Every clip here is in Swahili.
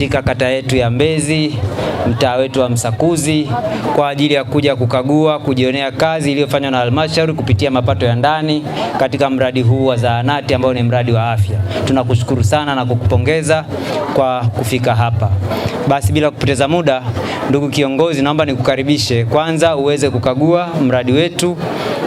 katika kata yetu ya Mbezi, mtaa wetu wa Msakuzi, kwa ajili ya kuja kukagua, kujionea kazi iliyofanywa na halmashauri kupitia mapato ya ndani katika mradi huu wa zahanati ambao ni mradi wa afya. Tunakushukuru sana na kukupongeza kwa kufika hapa. Basi bila kupoteza muda, ndugu kiongozi, naomba nikukaribishe kwanza uweze kukagua mradi wetu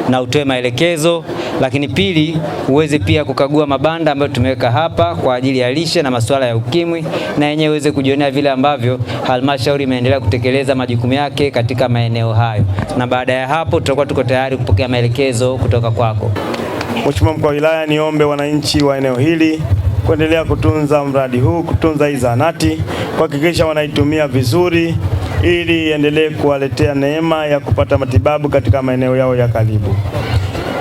na utoe maelekezo, lakini pili uweze pia kukagua mabanda ambayo tumeweka hapa kwa ajili ya lishe na masuala ya ukimwi, na yenyewe uweze kujionea vile ambavyo halmashauri imeendelea kutekeleza majukumu yake katika maeneo hayo. Na baada ya hapo tutakuwa tuko tayari kupokea maelekezo kutoka kwako. Mheshimiwa Mkuu wa Wilaya, niombe wananchi wa eneo hili kuendelea kutunza mradi huu, kutunza hii zahanati, kuhakikisha wanaitumia vizuri ili endelee kuwaletea neema ya kupata matibabu katika maeneo yao ya karibu.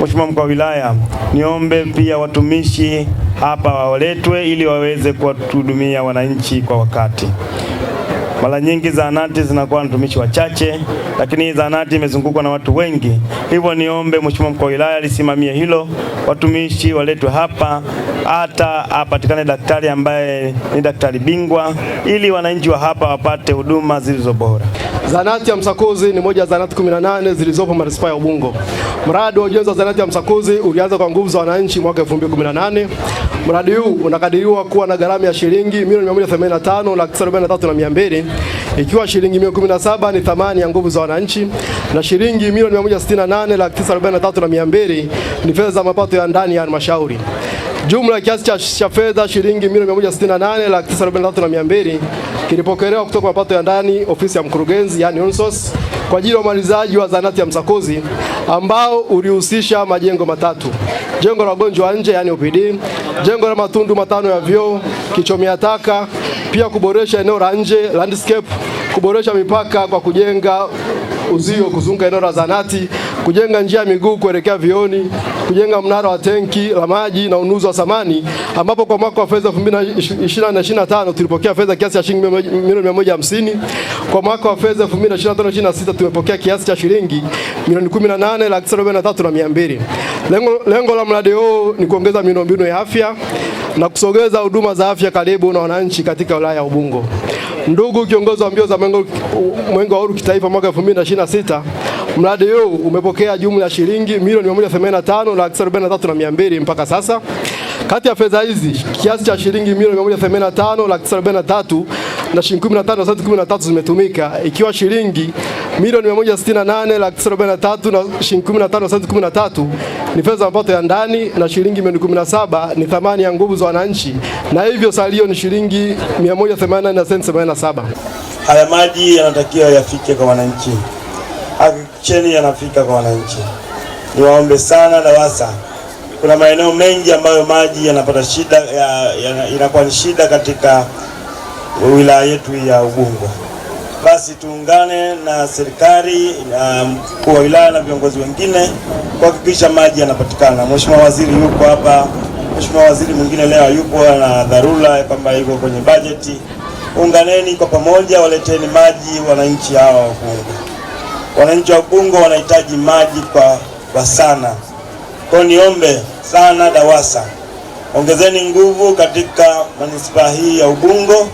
Mheshimiwa Mkuu wa Wilaya, niombe pia watumishi hapa waletwe ili waweze kuwahudumia wananchi kwa wakati. Mara nyingi zahanati zinakuwa na watumishi wachache, lakini zahanati imezungukwa na watu wengi. Hivyo niombe Mheshimiwa Mkuu wa Wilaya lisimamie hilo, watumishi waletwe hapa, hata apatikane daktari ambaye ni daktari bingwa ili wananchi wa hapa wapate huduma zilizo bora. Zahanati ya Msakuzi ni moja ya zahanati 18 zilizopo manispaa ya Ubungo. Mradi wa ujenzi wa zahanati ya Msakuzi ulianza kwa nguvu za wananchi mwaka 2018. Mradi huu unakadiriwa kuwa na gharama ya shilingi milioni 185,43,200, ikiwa shilingi milioni 17 ni thamani ya nguvu za wananchi na shilingi milioni 168,943,200 ni fedha za mapato ya ndani ya halmashauri. Jumla ya kiasi cha fedha shilingi milioni 168,943,200 kilipokelewa kutoka mapato ya ndani ofisi ya mkurugenzi, yani ONSOS, kwa ajili ya umalizaji wa zahanati ya Msakuzi ambao ulihusisha majengo matatu: jengo la wagonjwa wa nje, yani OPD, jengo la matundu matano ya vyoo, kichomea taka, pia kuboresha eneo la nje landscape, kuboresha mipaka kwa kujenga uzio kuzunguka eneo la zahanati, kujenga njia ya miguu kuelekea vioni, kujenga mnara wa tenki la maji na ununuzi wa samani, ambapo kwa mwaka wa fedha 2024/25 tulipokea fedha kiasi cha shilingi milioni 150. Kwa mwaka wa fedha 2025/26 tumepokea kiasi cha shilingi milioni 18,43,200. Lengo la mradi huu ni kuongeza miundombinu ya afya na kusogeza huduma za afya karibu na wananchi katika wilaya ya Ubungo. Ndugu kiongozi wa mbio za Mwenge wa Uhuru kitaifa mwaka 2026, mradi huu umepokea jumla ya shilingi milioni 185,43,200 mpaka sasa. Kati ya fedha hizi kiasi cha shilingi milioni 185,43,200 na shilingi 15,13 zimetumika, ikiwa shilingi milioni 168,43 na shilingi 15,13 ni fedha za mapato ya ndani na shilingi milioni 17 ni thamani ya nguvu za wananchi, na hivyo salio ni shilingi 184.87. Haya maji yanatakiwa yafike kwa wananchi. Hakikisheni yanafika kwa wananchi. Niwaombe sana DAWASA, kuna maeneo mengi ambayo maji yanapata shida, inakuwa ni shida katika wilaya yetu ya Ubungo. Basi tuungane na serikali na mkuu wa wilaya na viongozi wengine kuhakikisha maji yanapatikana. Mheshimiwa Waziri yuko hapa, Mheshimiwa Waziri mwingine leo yupo na dharura kwamba yuko kwenye bajeti. Unganeni kwa pamoja, waleteni maji wananchi hawa wa Ubungo. Wananchi wa Ubungo wanahitaji maji kwa sana. Kwa niombe sana DAWASA, ongezeni nguvu katika manispaa hii ya Ubungo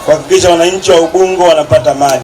kuhakikisha wananchi wa Ubungo wanapata maji.